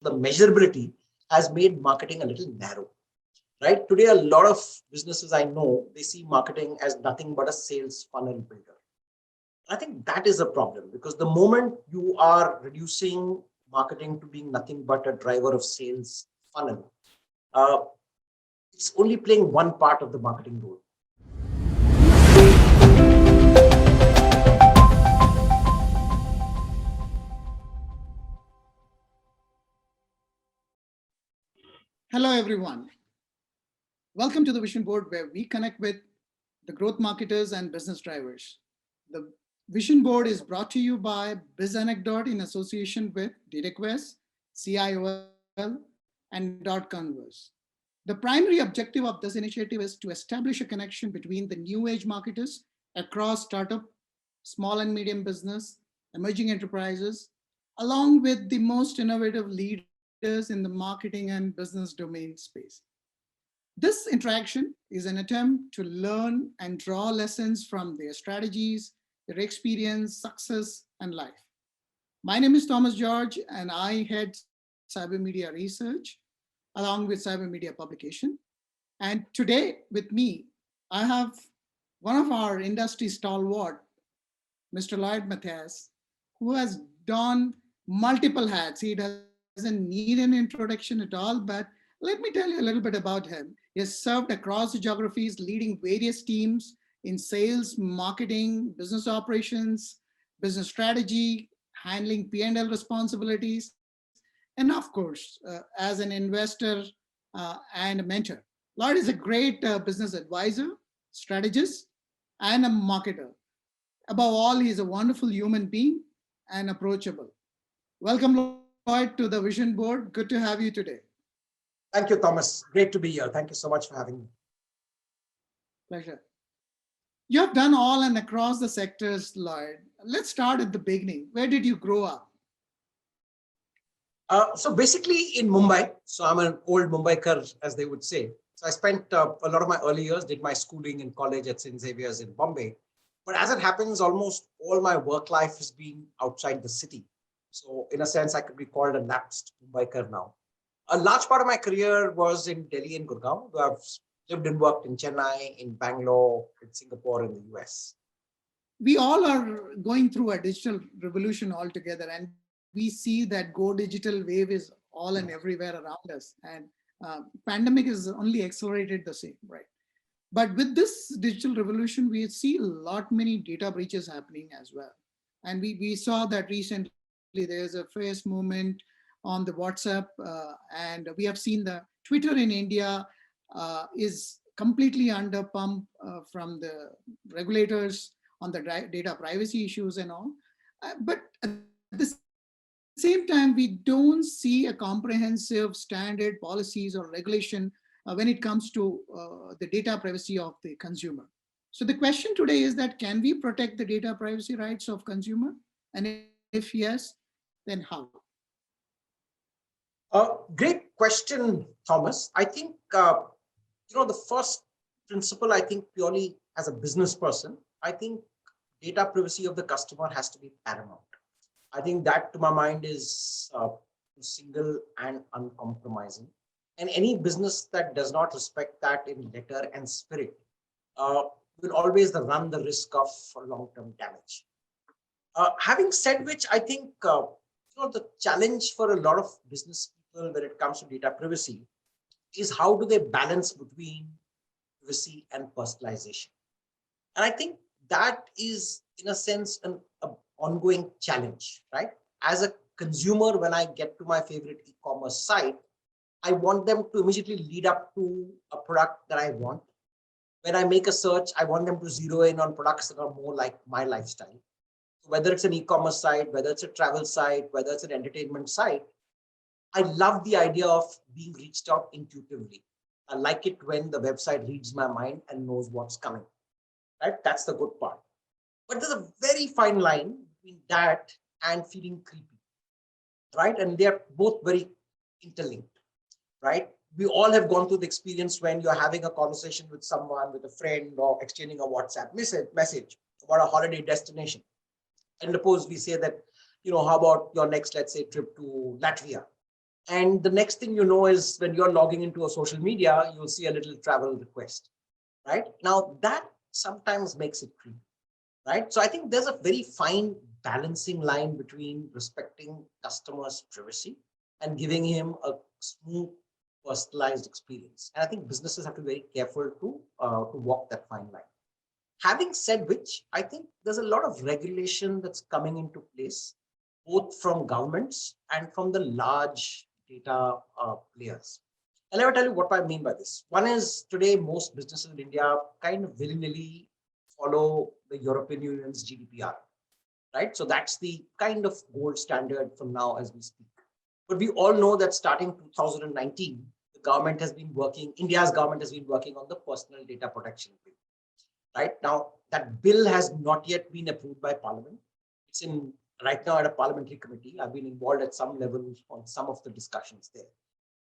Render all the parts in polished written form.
the measurability has made marketing a little narrow. Right? Today, a lot of businesses I know, they see marketing as nothing but a sales funnel builder. I think that is a problem because the moment you are reducing marketing to being nothing but a driver of sales funnel, uh, it's only playing one part of the marketing role. Hello, everyone. Welcome to the Vision Board, where we connect with the growth marketers and business drivers. The Vision Board is brought to you by Biz Anecdote in association with DataQuest, CIOL, and .converse. The primary objective of this initiative is to establish a connection between the new age marketers across startup, small and medium business, emerging enterprises, along with the most innovative leaders in the marketing and business domain space. This interaction is an attempt to learn and draw lessons from their strategies, their experience, success, and life. My name is Thomas George, and I head cyber media research along with cyber media publication. And today with me, I have one of our industry stalwart, Mr. Lloyd Mathias, who has done multiple hats. He doesn't need an introduction at all, but let me tell you a little bit about him. He has served across the geographies, leading various teams in sales, marketing, business operations, business strategy, handling P&L responsibilities, and of course, as an investor and a mentor. Lloyd is a great business advisor, strategist, and a marketer. Above all, he is a wonderful human being and approachable. Welcome, Lloyd, to the Vision Board. Good to have you today. Thank you, Thomas. Great to be here. Thank you so much for having me. Pleasure. You have done all and across the sectors, Lloyd. Let's start at the beginning. Where did you grow up? So basically in Mumbai, so I'm an old Mumbaikar, as they would say. So I spent a lot of my early years, did my schooling in college at St. Xavier's in Bombay. But as it happens, almost all my work life has been outside the city. So in a sense, I could be called a lapsed Mumbaikar now. A large part of my career was in Delhi and Gurgaon, though I've lived and worked in Chennai, in Bangalore, in Singapore, in the US. We all are going through a digital revolution altogether, and we see that go digital wave is all and everywhere around us. And pandemic has only accelerated the same, right? But with this digital revolution, we see a lot many data breaches happening as well. And we saw that recently there's a fierce movement on the WhatsApp, and we have seen the Twitter in India is completely under pump from the regulators on the data privacy issues and all. But at the same time, we don't see a comprehensive standard policies or regulation when it comes to the data privacy of the consumer. So the question today is that, can we protect the data privacy rights of consumer? And if yes, then how? Great question, Thomas. I think, the first principle, I think purely as a business person, I think data privacy of the customer has to be paramount. I think that to my mind is single and uncompromising. And any business that does not respect that in letter and spirit uh, will always run the risk of long-term damage. Having said which, I think the challenge for a lot of business people when it comes to data privacy is how do they balance between privacy and personalization. And I think that is, in a sense, an ongoing challenge, right? As a consumer, when I get to my favorite e-commerce site, I want them to immediately lead up to a product that I want. When I make a search, I want them to zero in on products that are more like my lifestyle. Whether it's an e-commerce site, whether it's a travel site, whether it's an entertainment site, I love the idea of being reached out intuitively. I like it when the website reads my mind and knows what's coming, right? That's the good part. But there's a very fine line between that and feeling creepy, right? And they're both very interlinked, right? We all have gone through the experience when you're having a conversation with someone, with a friend, or exchanging a WhatsApp message about a holiday destination. And suppose we say that, how about your next, let's say, trip to Latvia? And the next thing you know is when you're logging into a social media, you'll see a little travel request, right? Now that sometimes makes it creepy, right? So I think there's a very fine balancing line between respecting customers' privacy and giving him a smooth, personalized experience. And I think businesses have to be very careful to walk that fine line. Having said which, I think there's a lot of regulation that's coming into place, both from governments and from the large data players. And let me tell you what I mean by this. One is today, most businesses in India kind of willy-nilly follow the European Union's GDPR, right? So that's the kind of gold standard for now as we speak. But we all know that starting 2019, the government has been working, India's government has been working on the personal data protection bill. Right now, that bill has not yet been approved by Parliament. It's in right now at a parliamentary committee. I've been involved at some level on some of the discussions there.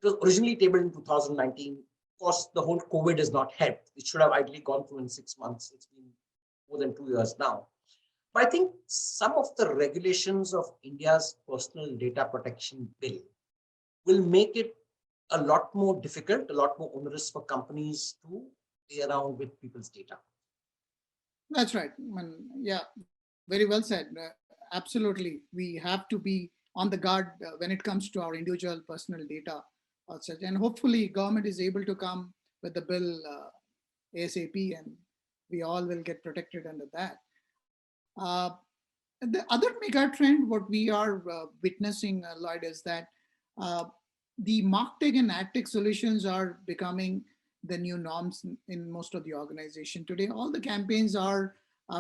It was originally tabled in 2019. Of course, the whole COVID has not helped. It should have ideally gone through in 6 months. It's been more than 2 years now. But I think some of the regulations of India's personal data protection bill will make it a lot more difficult, a lot more onerous for companies to play around with people's data. That's right. Yeah, very well said. Absolutely. We have to be on the guard when it comes to our individual personal data. And hopefully government is able to come with the bill ASAP and we all will get protected under that. The other mega trend, what we are witnessing, Lloyd, is that the MarTech and AdTech solutions are becoming the new norms in most of the organization today. All the campaigns are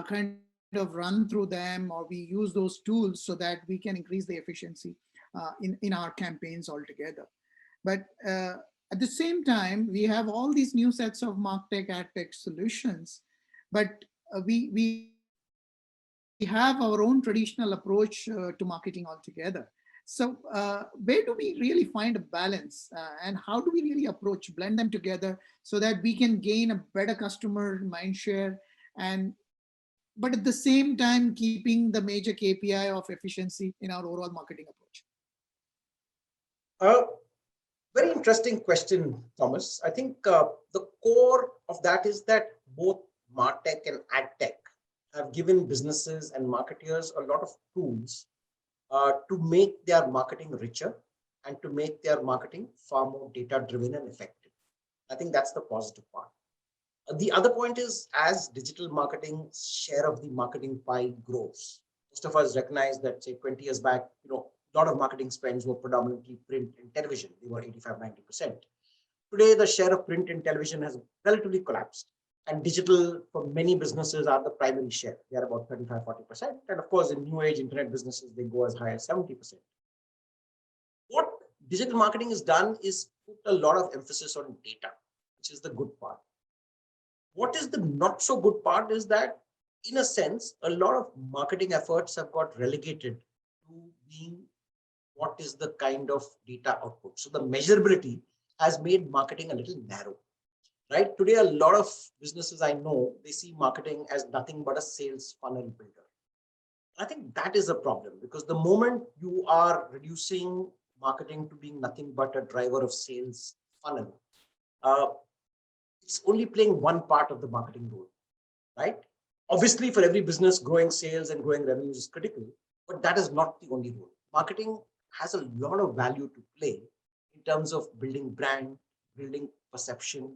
kind of run through them, or we use those tools so that we can increase the efficiency in our campaigns altogether. But at the same time, we have all these new sets of MarTech, AdTech solutions, but we have our own traditional approach to marketing altogether. So where do we really find a balance and how do we really approach, blend them together so that we can gain a better customer mindshare but at the same time keeping the major KPI of efficiency in our overall marketing approach? Very interesting question, Thomas. I think the core of that is that both MarTech and AdTech have given businesses and marketers a lot of tools to make their marketing richer and to make their marketing far more data-driven and effective. I think that's the positive part. The other point is, as digital marketing share of the marketing pie grows, most of us recognize that, say, 20 years back, a lot of marketing spends were predominantly print and television. They were 85–90%. Today, the share of print and television has relatively collapsed. And digital for many businesses are the primary share. They are about 35–40%. And of course, in new age internet businesses, they go as high as 70%. What digital marketing has done is put a lot of emphasis on data, which is the good part. What is the not so good part is that, in a sense, a lot of marketing efforts have got relegated to being what is the kind of data output. So the measurability has made marketing a little narrow. Right? Today, a lot of businesses I know, they see marketing as nothing but a sales funnel builder. I think that is a problem because the moment you are reducing marketing to being nothing but a driver of sales funnel, it's only playing one part of the marketing role, right? Obviously, for every business, growing sales and growing revenues is critical, but that is not the only role. Marketing has a lot of value to play in terms of building brand, building perception,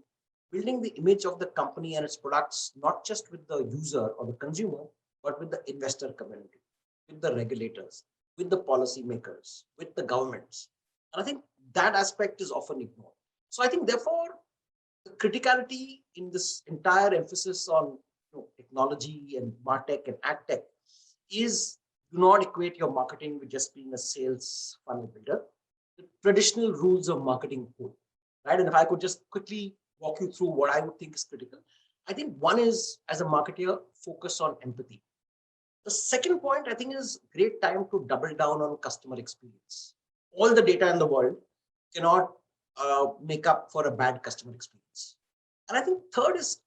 building the image of the company and its products, not just with the user or the consumer, but with the investor community, with the regulators, with the policymakers, with the governments. And I think that aspect is often ignored. So I think, therefore, the criticality in this entire emphasis on technology and MarTech and AdTech is, do not equate your marketing with just being a sales funnel builder. The traditional rules of marketing hold, right? And if I could just quickly walk you through what I would think is critical. I think one is, as a marketer, focus on empathy. The second point, I think, is great time to double down on customer experience. All the data in the world cannot make up for a bad customer experience. And I think third is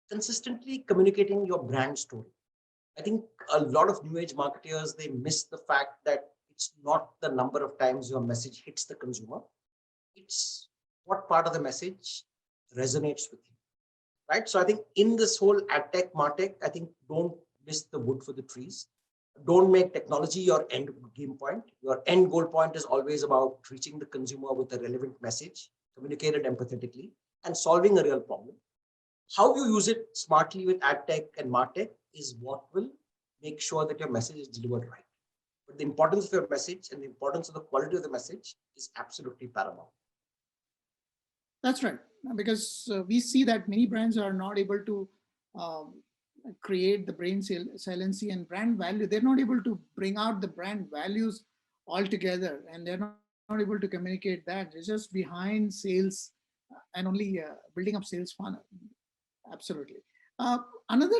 consistently communicating your brand story. I think a lot of new age marketers, they miss the fact that it's not the number of times your message hits the consumer, It's what part of the message resonates with you, right? So I think in this whole AdTech, MarTech, I think don't miss the wood for the trees. Don't make technology your end game point. Your end goal point is always about reaching the consumer with a relevant message, communicated empathetically, and solving a real problem. How you use it smartly with AdTech and MarTech is what will make sure that your message is delivered right. But the importance of your message and the importance of the quality of the message is absolutely paramount. That's right, because we see that many brands are not able to um, create the brand saliency and brand value. They're not able to bring out the brand values altogether, and they're not able to communicate that. It's just behind sales and only building up sales funnel. Absolutely. Uh, Another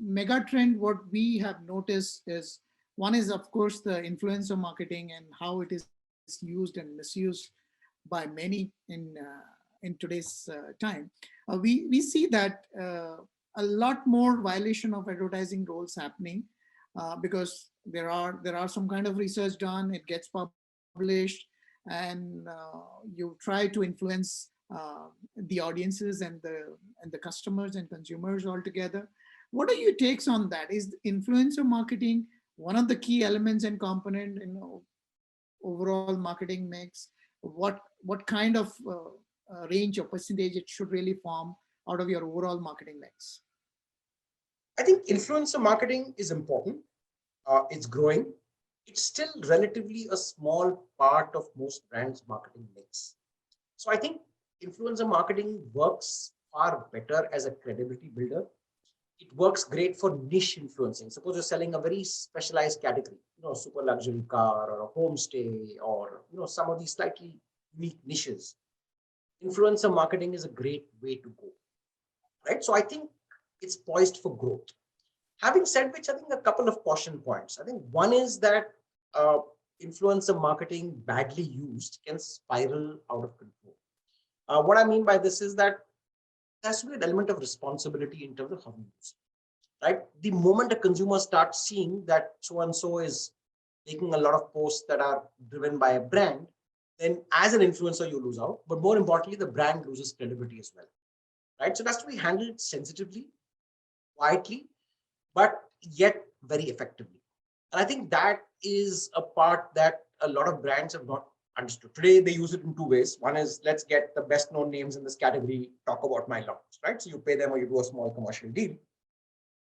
mega trend, what we have noticed is one is, of course, the influencer marketing and how it is used and misused by many in today's time. We see that a lot more violation of advertising roles happening because there are some kind of research done. It gets published, and you try to influence the audiences and the customers and consumers altogether. What are your takes on that? Is influencer marketing one of the key elements and component in overall marketing mix? What kind of range or percentage it should really form out of your overall marketing mix? I think influencer marketing is important. It's growing. It's still relatively a small part of most brands' marketing mix. So I think influencer marketing works far better as a credibility builder. It works great for niche influencing. Suppose you're selling a very specialized category, super luxury car or a homestay or some of these slightly unique niches. Influencer marketing is a great way to go, right? So I think it's poised for growth. Having said which, I think a couple of caution points. I think one is that uh, influencer marketing badly used can spiral out of control. What I mean by this is that there has to be an element of responsibility in terms of how you use it, right? The moment a consumer starts seeing that so and so is making a lot of posts that are driven by a brand, then as an influencer you lose out. But more importantly, the brand loses credibility as well, right? So it has to be handled sensitively, quietly, but yet very effectively. And I think that is a part that a lot of brands have not understood. Today, they use it in two ways. One is let's get the best known names in this category, talk about my launch, right? So you pay them or you do a small commercial deal.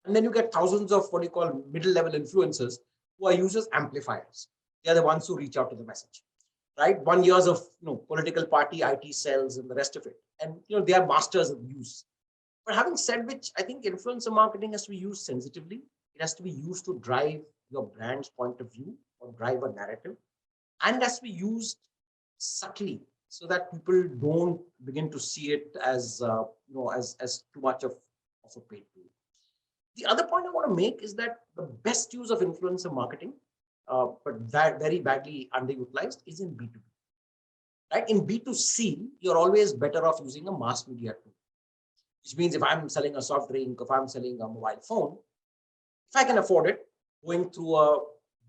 And then you get thousands of what you call middle level influencers who are used as amplifiers. They are the ones who reach out to the message, right? 1 years of political party, IT cells and the rest of it. And they are masters of use. But having said which, I think influencer marketing has to be used sensitively. It has to be used to drive your brand's point of view or drive a narrative, and it has to be used subtly so that people don't begin to see it as as too much of a paid tool. The other point I want to make is that the best use of influencer marketing, but that very badly underutilized, is in B2B. Right? In B2C, you're always better off using a mass media tool, which means if I'm selling a soft drink, if I'm selling a mobile phone, if I can afford it, going through a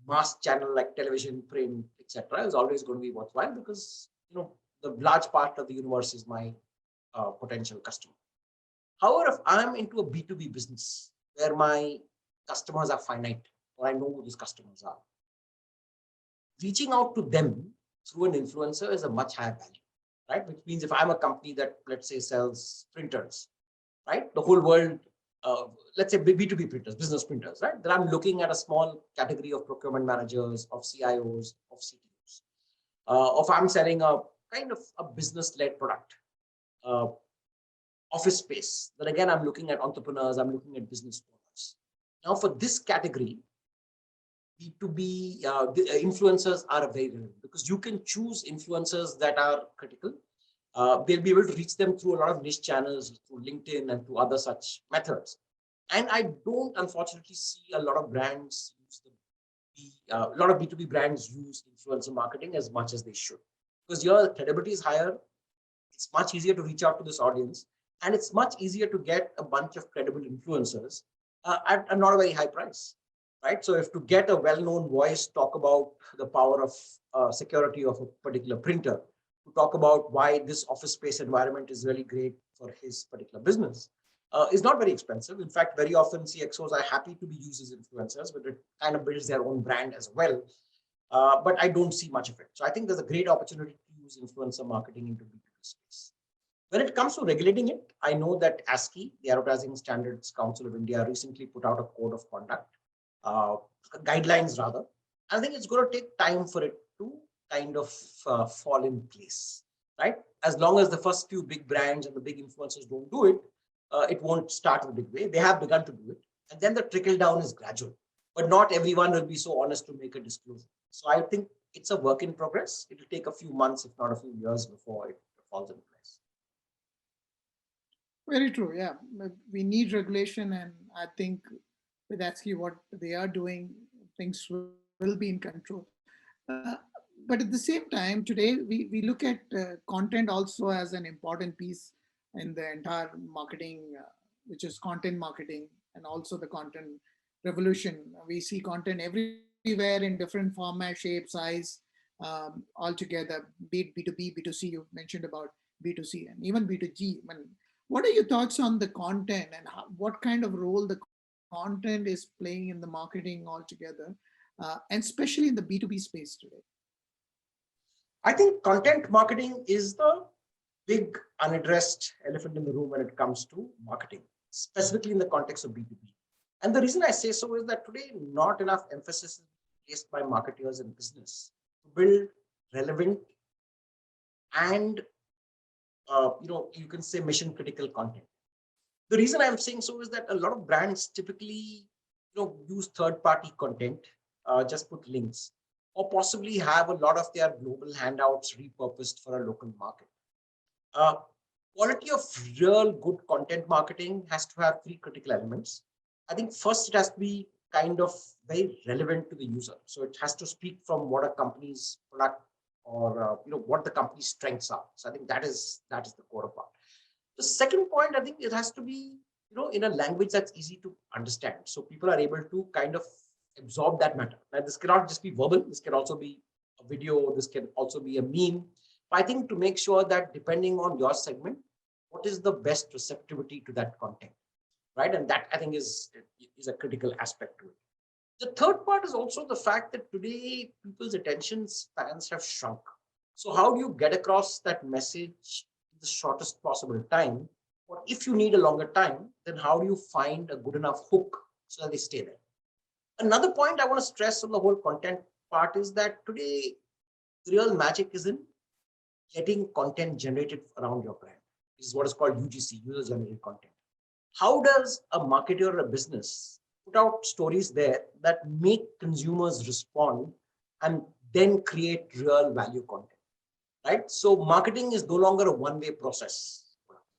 mass channel like television, print, etc., is always going to be worthwhile because the large part of the universe is my potential customer. However, if I'm into a B2B business where my customers are finite, or I know who these customers are, reaching out to them through an influencer is a much higher value, right? Which means if I'm a company that, let's say, sells printers, right? The whole world, let's say B2B printers, business printers, right? Then I'm looking at a small category of procurement managers, of CIOs, of CTOs. If I'm selling a kind of a business-led product, office space, then again, I'm looking at entrepreneurs, I'm looking at business owners. Now for this category, B2B influencers are very relevant because you can choose influencers that are critical. They'll be able to reach them through a lot of niche channels, through LinkedIn and through other such methods. And I don't unfortunately see a lot of brands use a lot of B2B brands use influencer marketing as much as they should. Because your credibility is higher, it's much easier to reach out to this audience, and it's much easier to get a bunch of credible influencers at not a very high price, right? So if to get a well-known voice talk about the power of security of a particular printer, to talk about why this office space environment is really great for his particular business is not very expensive. In fact, very often CXOs are happy to be used as influencers, but it kind of builds their own brand as well. But I don't see much of it. So I think there's a great opportunity to use influencer marketing into B2B space. When it comes to regulating it, I know that ASCI, the Advertising Standards Council of India, recently put out a code of conduct, guidelines rather. I think it's going to take time for it to kind of fall in place, right? As long as the first few big brands and the big influencers don't do it, it won't start in a big way. They have begun to do it. And then the trickle down is gradual. But not everyone will be so honest to make a disclosure. So I think it's a work in progress. It will take a few months, if not a few years, before it falls in place. Very true. Yeah, we need regulation, and I think with ASCII, what they are doing, things will be in control. But at the same time, today we look at content also as an important piece in the entire marketing, which is content marketing, and also the content revolution. We see content everywhere in different format, shape, size, altogether, be it B2B, B2C, you mentioned about B2C, and even B2G. I mean, what are your thoughts on the content, and what kind of role the content is playing in the marketing altogether, and especially in the B2B space today? I think content marketing is the big unaddressed elephant in the room when it comes to marketing, specifically in the context of B2B. And the reason I say so is that today not enough emphasis is placed by marketers in business to build relevant and you can say mission critical content. The reason I'm saying so is that a lot of brands typically use third-party content, just put links, or possibly have a lot of their global handouts repurposed for a local market. Quality of real good content marketing has to have three critical elements. I think first it has to be kind of very relevant to the user. So it has to speak from what a company's product or what the company's strengths are. So I think that is the core part. The second point, I think it has to be in a language that's easy to understand. So people are able to kind of absorb that matter. Now, this cannot just be verbal. This can also be a video. This can also be a meme. But I think to make sure that depending on your segment, what is the best receptivity to that content, right? And that I think is a critical aspect to it. The third part is also the fact that today people's attention spans have shrunk. So how do you get across that message in the shortest possible time? Or if you need a longer time, then how do you find a good enough hook so that they stay there? Another point I want to stress on the whole content part is that today the real magic is in getting content generated around your brand. This is what is called UGC, user generated content. How does a marketer or a business put out stories there that make consumers respond and then create real value content, right? So marketing is no longer a one-way process.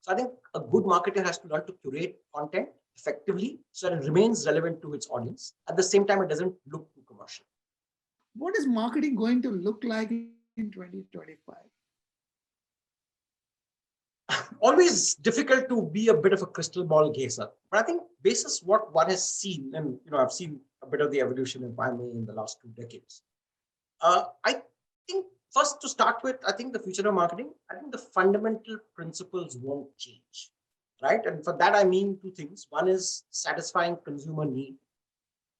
So I think a good marketer has to learn to curate content effectively so that it remains relevant to its audience. At the same time, it doesn't look too commercial. What is marketing going to look like in 2025? Always difficult to be a bit of a crystal ball gazer, but I think basis what one has seen, and I've seen a bit of the evolution in my in the last 2 decades. I think first to start with, I think the future of marketing, I think the fundamental principles won't change, right? And for that, I mean 2 things. One is satisfying consumer need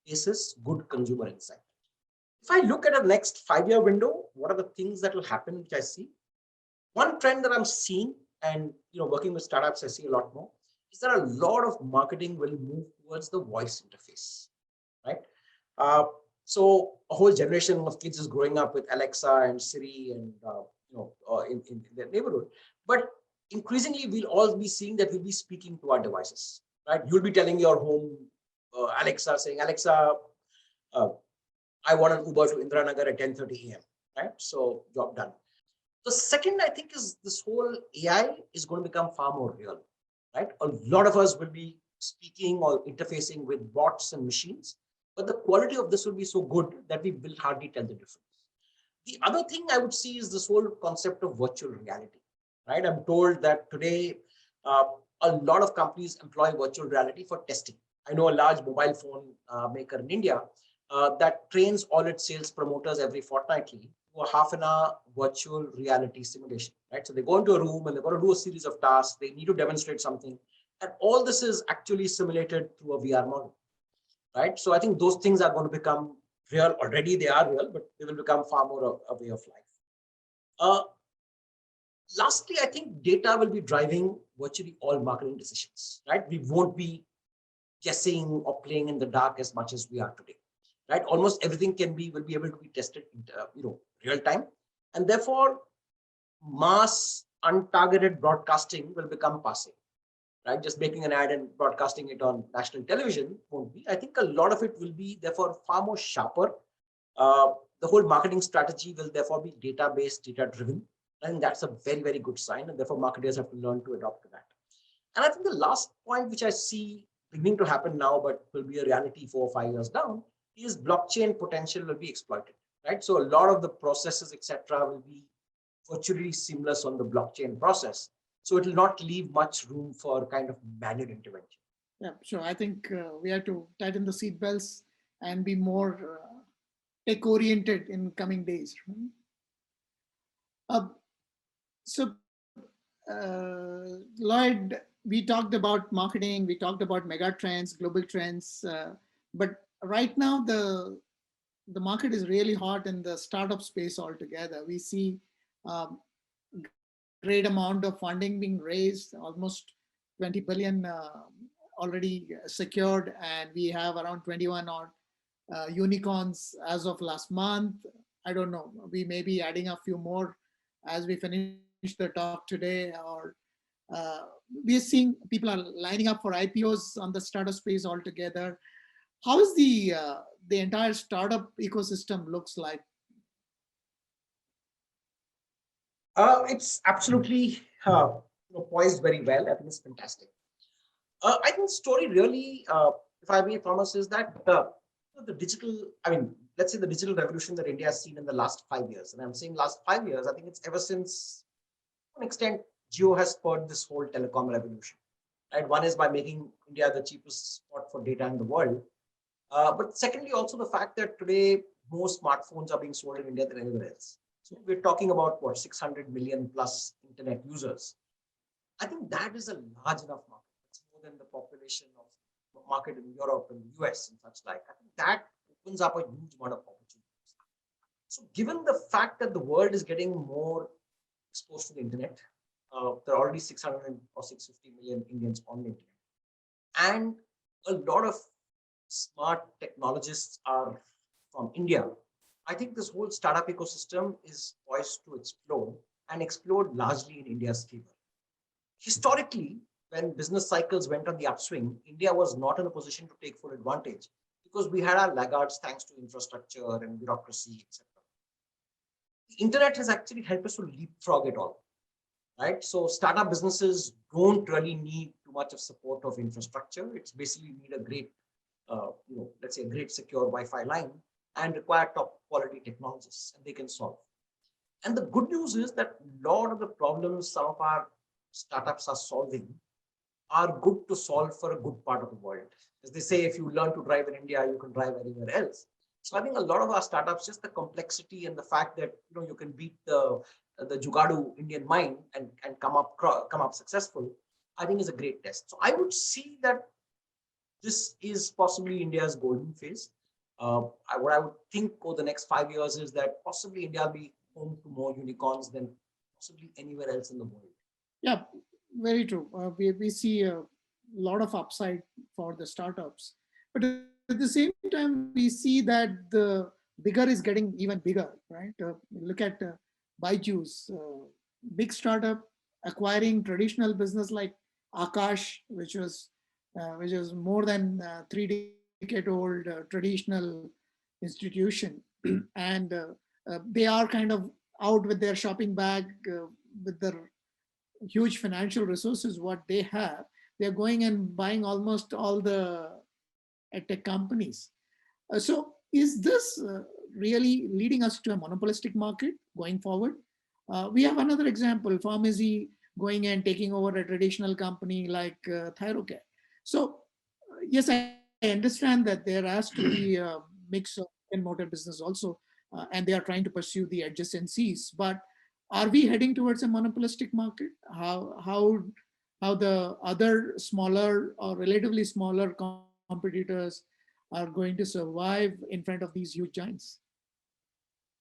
basis good consumer insight. If I look at a next 5-year window, what are the things that will happen, which I see? One trend that I'm seeing, and working with startups, I see a lot more, is that a lot of marketing will move towards the voice interface, right? So a whole generation of kids is growing up with Alexa and Siri and in their neighborhood. But increasingly, we'll all be seeing that we'll be speaking to our devices, right? You'll be telling your home Alexa, saying, Alexa, I want an Uber to Indiranagar at 10:30 a.m., right? So job done. The second, I think, is this whole AI is going to become far more real, right? A lot of us will be speaking or interfacing with bots and machines, but the quality of this will be so good that we will hardly tell the difference. The other thing I would see is this whole concept of virtual reality, right? I'm told that today, a lot of companies employ virtual reality for testing. I know a large mobile phone maker in India that trains all its sales promoters every fortnightly to a half an hour virtual reality simulation, right? So they go into a room and they're going to do a series of tasks. They need to demonstrate something. And all this is actually simulated through a VR model, right? So I think those things are going to become real. Already they are real, but they will become far more a way of life. Uh, Lastly, I think data will be driving virtually all marketing decisions, right? We won't be guessing or playing in the dark as much as we are today, right? Almost everything will be able to be tested in real time, and therefore mass untargeted broadcasting will become passive, right? Just making an ad and broadcasting it on national television won't be. I think a lot of it will be therefore far more sharper. uh, the whole marketing strategy will therefore be data based, data driven. I think that's a very, very good sign, and therefore marketers have to learn to adopt to that. And I think the last point, which I see beginning to happen now, but will be a reality 4 or 5 years down, is blockchain potential will be exploited, right? So a lot of the processes, etc., will be virtually seamless on the blockchain process. So it will not leave much room for kind of manual intervention. Yeah, sure. I think we have to tighten the seatbelts and be more tech oriented in coming days. Right? So, Lloyd, we talked about marketing, we talked about mega trends, global trends, but right now the market is really hot in the startup space altogether. We see um, great amount of funding being raised, almost 20 billion already secured, and we have around 21 odd unicorns as of last month. I don't know, we may be adding a few more as we finish the talk today, or we are seeing people are lining up for IPOs on the startup space altogether. How is the entire startup ecosystem looks like? It's absolutely poised very well. I think it's fantastic. I think the story really, if I may promise, is that the digital, I mean, let's say the digital revolution that India has seen in the last 5 years, and I'm saying last 5 years, I think it's ever since, to an extent, Geo has spurred this whole telecom revolution, right? One is by making India the cheapest spot for data in the world. But secondly, also the fact that today more smartphones are being sold in India than anywhere else. So we're talking about what, 600 million plus internet users. I think that is a large enough market. It's more than the population of market in Europe and US and such like. I think that opens up a huge amount of opportunities. So given the fact that the world is getting more exposed to the internet, there are already 600 or 650 million Indians on the internet, and a lot of smart technologists are from India. I think this whole startup ecosystem is poised to explode and explode largely in India's favor. Historically, when business cycles went on the upswing, India was not in a position to take full advantage because we had our laggards thanks to infrastructure and bureaucracy, etc. The internet has actually helped us to leapfrog it all, right? So startup businesses don't really need too much of support of infrastructure. It's basically need a great, let's say a great secure Wi-Fi line and require top quality technologists, and they can solve. And the good news is that a lot of the problems some of our startups are solving are good to solve for a good part of the world. As they say, if you learn to drive in India, you can drive anywhere else. So I think a lot of our startups, just the complexity and the fact that you can beat the Jugadu Indian mind and come up successful, I think is a great test. So I would see that this is possibly India's golden phase. What I would think over the next 5 years is that possibly India will be home to more unicorns than possibly anywhere else in the world. Yeah, very true. We see a lot of upside for the startups, but at the same time, we see that the bigger is getting even bigger, right? Look at Byju's, big startup acquiring traditional business like Akash, which was more than 3 decade old traditional institution, and they are kind of out with their shopping bag, with their huge financial resources what they have. They're going and buying almost all the tech companies. So is this really leading us to a monopolistic market going forward? We have another example, pharmacy going and taking over a traditional company like Thyrocare. So yes, I understand that there has to be a mix of and motor business also, and they are trying to pursue the adjacencies. But are we heading towards a monopolistic market? How the other smaller or relatively smaller competitors are going to survive in front of these huge giants?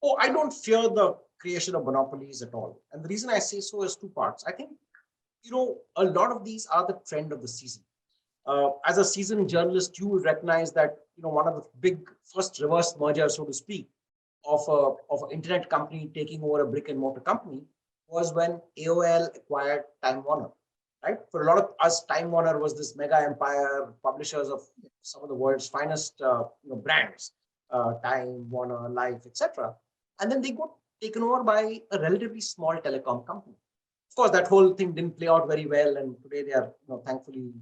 Oh, I don't fear the creation of monopolies at all. And the reason I say so is two parts. I think, a lot of these are the trend of the season. As a seasoned journalist, you will recognize that, one of the big first reverse mergers, so to speak, of an internet company taking over a brick and mortar company was when AOL acquired Time Warner, right? For a lot of us, Time Warner was this mega empire, publishers of some of the world's finest, brands, Time, Warner, Life, etc. And then they got taken over by a relatively small telecom company. Of course, that whole thing didn't play out very well, and today they are, thankfully,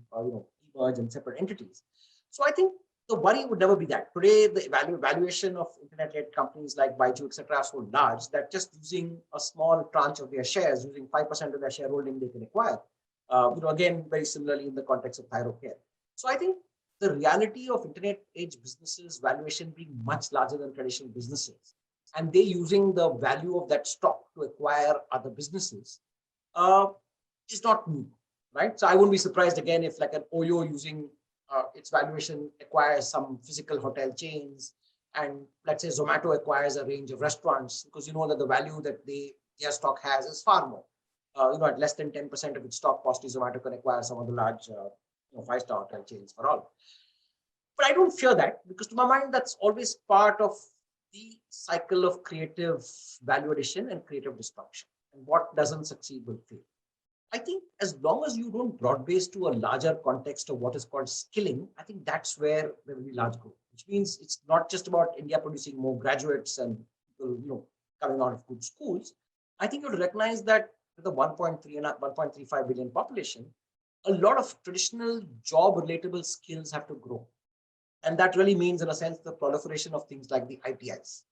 emerged in separate entities. So I think the worry would never be that. Today, the valuation of internet-led companies like Baidu, etc., are so large that just using a small tranche of their shares, using 5% of their shareholding, they can acquire. Again, very similarly in the context of ThyroCare. So I think the reality of internet age businesses valuation being much larger than traditional businesses, and they using the value of that stock to acquire other businesses, is not new, right? So I wouldn't be surprised again if like an Oyo using its valuation acquires some physical hotel chains, and let's say Zomato acquires a range of restaurants, because you know that the value that their stock has is far more. At less than 10% of its stock, possibly Zomato can acquire some of the large, 5-star hotel chains for all. But I don't fear that, because to my mind, that's always part of the cycle of creative value addition and creative destruction. And what doesn't succeed will fail. I think as long as you don't broad base to a larger context of what is called skilling, I think that's where there will be large growth, which means it's not just about India producing more graduates and people, coming out of good schools. I think you have to recognize that with the 1.3 and 1.35 billion population, a lot of traditional job relatable skills have to grow. And that really means, in a sense, the proliferation of things like the ITIs.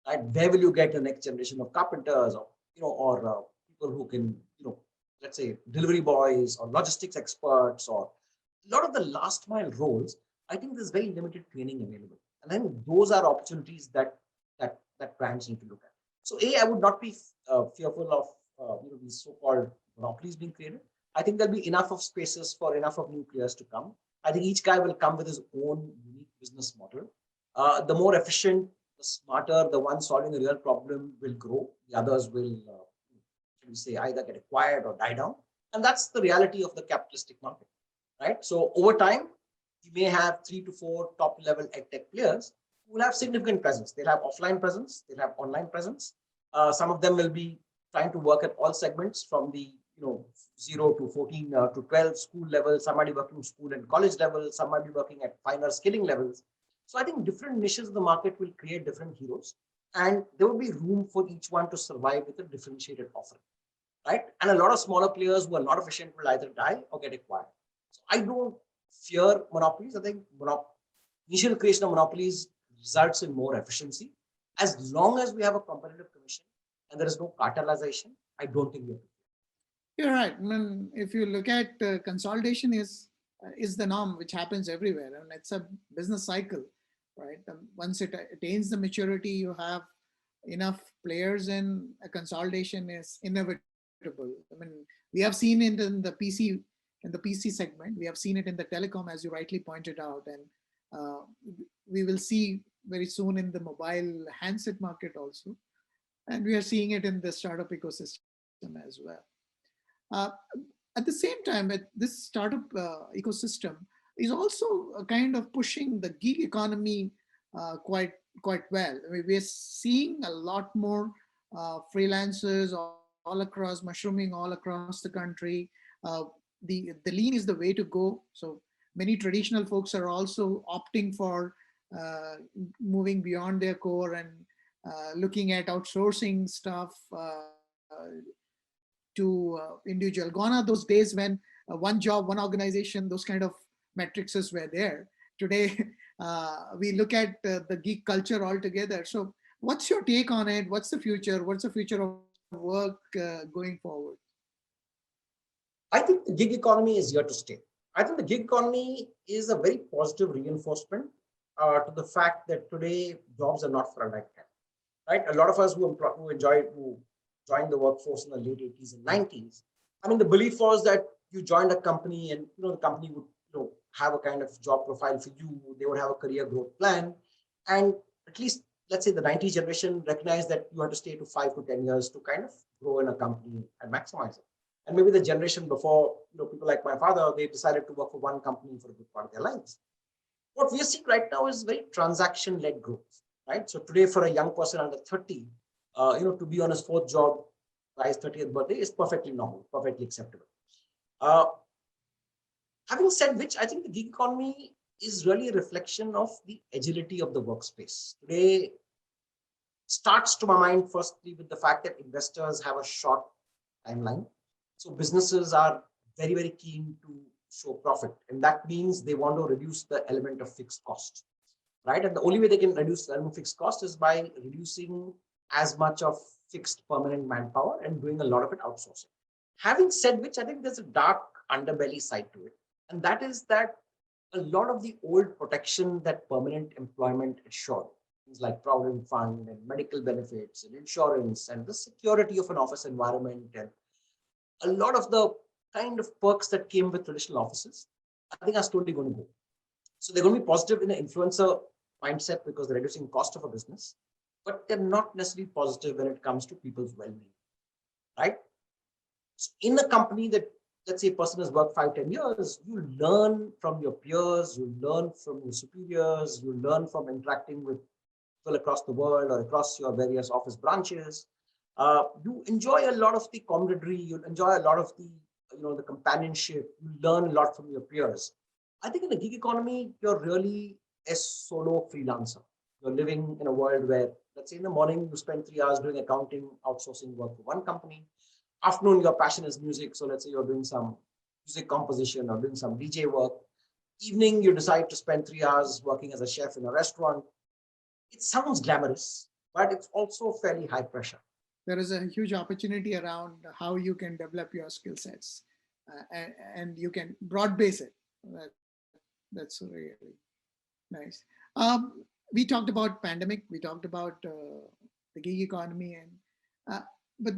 Right? Where will you get the next generation of carpenters, or people who can, let's say delivery boys or logistics experts, or a lot of the last mile roles? I think there's very limited training available, and then those are opportunities that brands need to look at. So I would not be fearful of these so-called monopolies being created. I think there'll be enough of spaces for enough of new players to come. I think each guy will come with his own unique business model. The more efficient, the smarter, the one solving a real problem will grow. The others will, either get acquired or die down. And that's the reality of the capitalistic market, right? So over time, you may have 3 to 4 top-level edtech players who will have significant presence. They'll have offline presence. They'll have online presence. Some of them will be trying to work at all segments, from the 0 to 14 to 12 school level. Somebody working school and college level. Somebody working at finer skilling levels. So I think different niches of the market will create different heroes, and there will be room for each one to survive with a differentiated offering, right? And a lot of smaller players who are not efficient will either die or get acquired. So I don't fear monopolies. I think initial creation of monopolies results in more efficiency. As long as we have a competitive commission and there is no cartelization, I don't think we have to. You're right. I mean, if you look at consolidation is the norm, which happens everywhere, and it's a business cycle, right? Once it attains the maturity, you have enough players, and a consolidation is inevitable. I mean, we have seen it in the PC segment. We have seen it in the telecom, as you rightly pointed out, and we will see very soon in the mobile handset market also, and we are seeing it in the startup ecosystem as well. At the same time, this startup ecosystem is also kind of pushing the gig economy quite well. I mean, we are seeing a lot more freelancers all across, mushrooming all across the country. The lean is the way to go. So many traditional folks are also opting for moving beyond their core and looking at outsourcing stuff to individual. Gone are those days when one job, one organization, those kind of matrices were there. Today, we look at the gig culture altogether. So what's your take on it? What's the future? What's the future of work going forward? I think the gig economy is here to stay. I think the gig economy is a very positive reinforcement to the fact that today jobs are not for a lifetime. right? A lot of us who joined the workforce in the late 80s and 90s. I mean, the belief was that you joined a company and the company would have a kind of job profile for you. They would have a career growth plan, and at least let's say the 90s generation recognized that you had to stay to 5 to 10 years to kind of grow in a company and maximize it. And maybe the generation before, people like my father, they decided to work for one company for a good part of their lives. What we are seeing right now is very transaction-led growth, right? So today, for a young person under 30, to be on his fourth job by his 30th birthday is perfectly normal, perfectly acceptable. Uh, Having said which, I think the gig economy is really a reflection of the agility of the workspace. Today starts to my mind firstly with the fact that investors have a short timeline. So businesses are very, very keen to show profit. And that means they want to reduce the element of fixed cost, right? And the only way they can reduce the element of fixed cost is by reducing as much of fixed permanent manpower and doing a lot of it outsourcing. Having said which, I think there's a dark underbelly side to it. And that is that a lot of the old protection that permanent employment assured, things like provident fund and medical benefits and insurance and the security of an office environment and a lot of the kind of perks that came with traditional offices, I think are slowly going to go. So they're going to be positive in an influencer mindset because they're reducing cost of a business, but they're not necessarily positive when it comes to people's well-being, right? So in a company that, let's say a person has worked 5-10 years, you learn from your peers, you learn from your superiors, you learn from interacting with people across the world or across your various office branches. You enjoy a lot of the camaraderie, you enjoy a lot of the companionship, you learn a lot from your peers. I think in the gig economy, you're really a solo freelancer. You're living in a world where, let's say in the morning, you spend 3 hours doing accounting, outsourcing work for one company. Afternoon, your passion is music. So let's say you're doing some music composition or doing some DJ work. Evening, you decide to spend 3 hours working as a chef in a restaurant. It sounds glamorous, but it's also fairly high pressure. There is a huge opportunity around how you can develop your skill sets and you can broad base it. That's really nice. We talked about pandemic, we talked about the gig economy, and but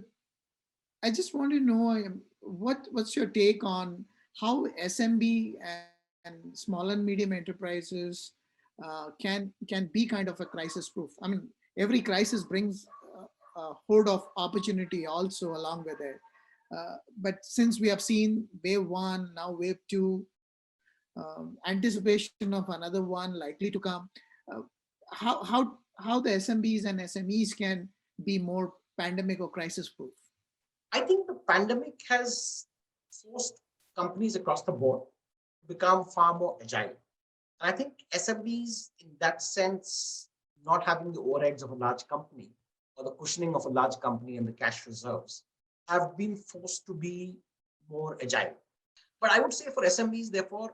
I just want to know what's your take on how SMB and small and medium enterprises can be kind of a crisis proof. I mean, every crisis brings a horde of opportunity also along with it. But since we have seen wave one, now wave two, anticipation of another one likely to come, uh, how the SMBs and SMEs can be more pandemic or crisis proof? I think the pandemic has forced companies across the board to become far more agile. And I think SMBs, in that sense, not having the overheads of a large company or the cushioning of a large company and the cash reserves, have been forced to be more agile. But I would say for SMBs, therefore,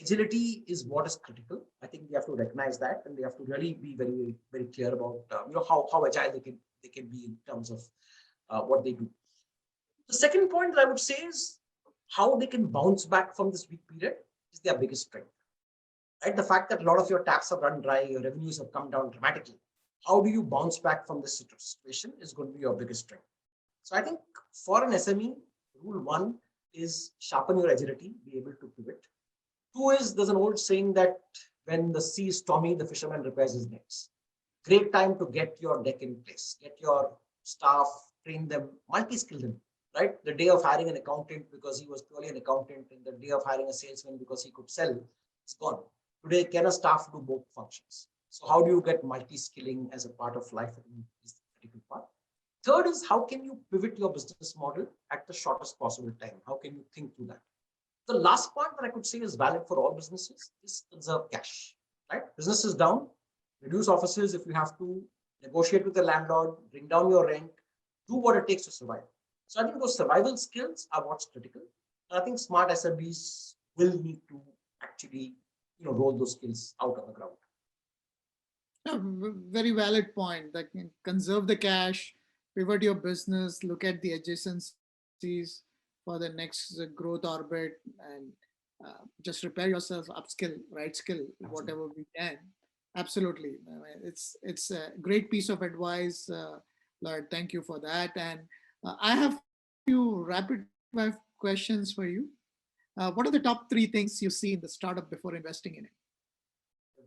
agility is what is critical. I think they have to recognize that, and they have to really be very, very clear about how agile they can be in terms of what they do. The second point that I would say is how they can bounce back from this weak period is their biggest strength. Right? The fact that a lot of your taps have run dry, your revenues have come down dramatically. How do you bounce back from this situation is going to be your biggest strength. So I think for an SME, rule one is sharpen your agility, be able to pivot. Two is, there's an old saying that when the sea is stormy, the fisherman repairs his nets. Great time to get your deck in place, get your staff, train them, multi-skill them, right? The day of hiring an accountant because he was purely an accountant and the day of hiring a salesman because he could sell is gone. Today, can a staff do both functions? So how do you get multi-skilling as a part of life is the critical part. Third is how can you pivot your business model at the shortest possible time? How can you think through that? The last part that I could say is valid for all businesses is conserve cash, right? Business is down, reduce offices if you have to, negotiate with the landlord, bring down your rent, do what it takes to survive. So I think those survival skills are what's critical. And I think smart SMBs will need to actually roll those skills out on the ground. Yeah, very valid point. That conserve the cash, pivot your business, look at the adjacencies for the next growth orbit, and just prepare yourself, upskill, right skill, Absolutely. whatever we can. Absolutely. It's a great piece of advice, Lloyd. Thank you for that. And I have few rapid fire questions for you. What are the top three things you see in the startup before investing in it?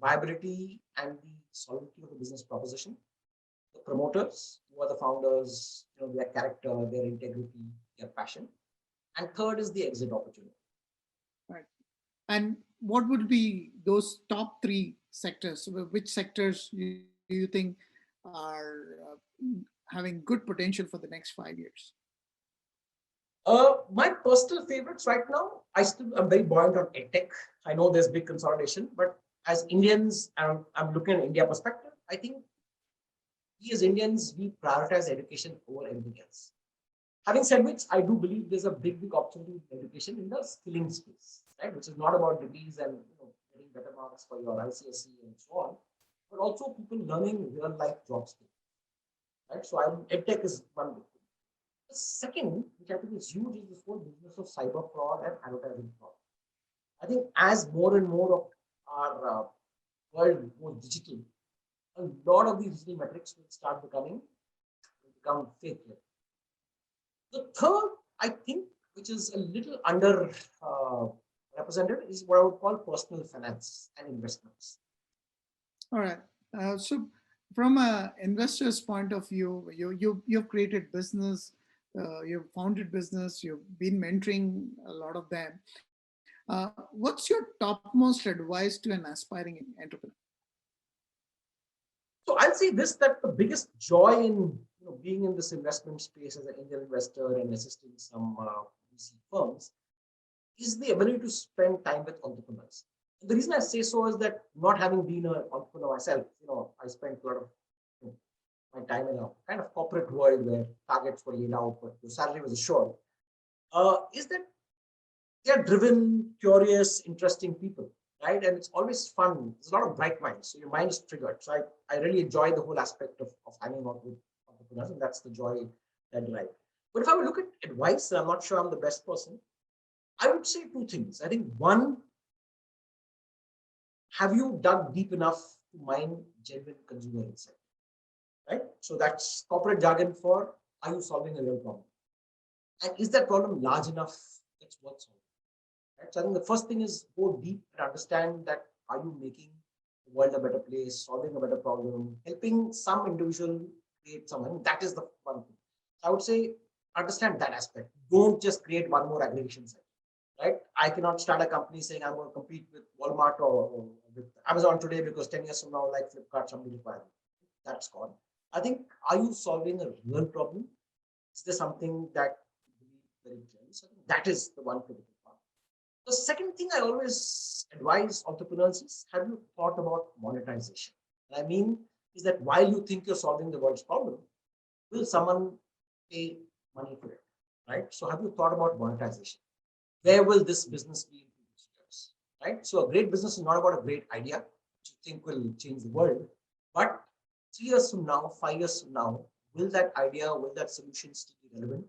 Viability and the solidity of the business proposition. The promoters, who are the founders, their character, their integrity, their passion. And third is the exit opportunity. Right. And what would be those top three sectors? Which sectors do you think are having good potential for the next 5 years? My personal favorites right now, I'm very buoyant on edtech. I know there's big consolidation, but as Indians, I'm looking at India perspective. I think we as Indians, we prioritize education over everything else. Having said which, I do believe there's a big opportunity in education in the skilling space, right? Which is not about degrees and getting better marks for your ICSE and so on, but also people learning real life job skills, right? So edtech is one big thing. The second, which I think is huge, is this whole business of cyber fraud and advertising fraud. I think as more and more of our world goes digital, a lot of these digital metrics will become fake. The third, I think, which is a little under represented, is what I would call personal finance and investments. All right. So, from an investor's point of view, you've created business, you've founded business, you've been mentoring a lot of them. What's your topmost advice to an aspiring entrepreneur? So I'll say this, that the biggest joy in being in this investment space as an angel investor and assisting some VC firms is the ability to spend time with entrepreneurs. The reason I say so is that not having been an entrepreneur myself, I spent a lot of my time in a kind of corporate world where targets were laid out, but the salary was assured. Is that they are driven, curious, interesting people, right? And it's always fun. There's a lot of bright minds, so your mind is triggered. So I really enjoy the whole aspect of hanging out with entrepreneurs, and that's the joy that I derive. But if I would look at advice, I'm not sure I'm the best person. I would say two things. I think one, have you dug deep enough to mine genuine consumer insight, right? So that's corporate jargon for, are you solving a real problem? And is that problem large enough that's worth solving? Right? So I think the first thing is go deep and understand that, are you making the world a better place, solving a better problem, helping some individual create something? That is the one thing. I would say understand that aspect. Don't just create one more aggregation site, right? I cannot start a company saying I'm going to compete with Walmart or with Amazon today because 10 years from now, like Flipkart, somebody requires it. That's gone. I think, are you solving a real problem? Is there something that you believe very clearly? So I think that is the one critical part. The second thing I always advise entrepreneurs is, have you thought about monetization? What I mean is that while you think you're solving the world's problem, will someone pay money for it, right? So have you thought about monetization? Where will this business be in 2 years, right? So a great business is not about a great idea, which you think will change the world, but 3 years from now, 5 years from now, will that idea, will that solution still be relevant?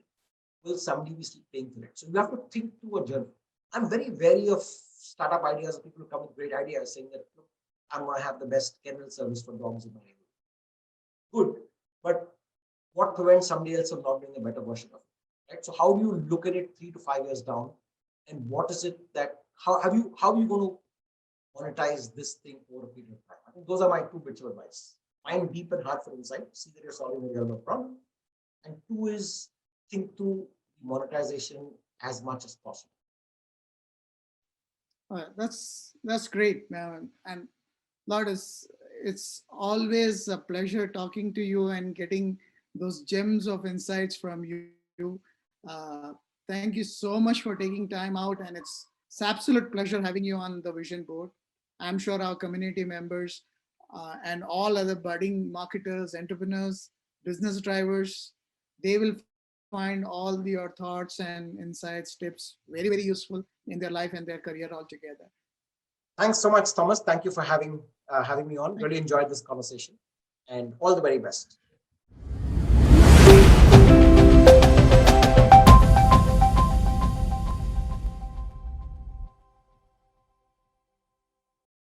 Will somebody be still paying for it? So you have to think through a journey. I'm very wary of startup ideas of people who come with great ideas saying that, look, I'm going to have the best kennel service for dogs in my neighborhood. Good, but what prevents somebody else from not doing a better version of it, right? So how do you look at it 3 to 5 years down, and what is it that, how are you going to monetize this thing over a period of time? I think those are my 2 bits of advice. Find deep and hard for insight, see that you're solving a real world problem, and 2 is think through monetization as much as possible. That's great, man. And Lloyd, it's always a pleasure talking to you and getting those gems of insights from you. Thank you so much for taking time out, and it's absolute pleasure having you on the vision board. I'm sure our community members and all other budding marketers, entrepreneurs, business drivers, they will find all your thoughts and insights, tips very, very useful in their life and their career altogether. Thanks so much, Thomas. Thank you for having me on. Really enjoyed this conversation, and all the very best.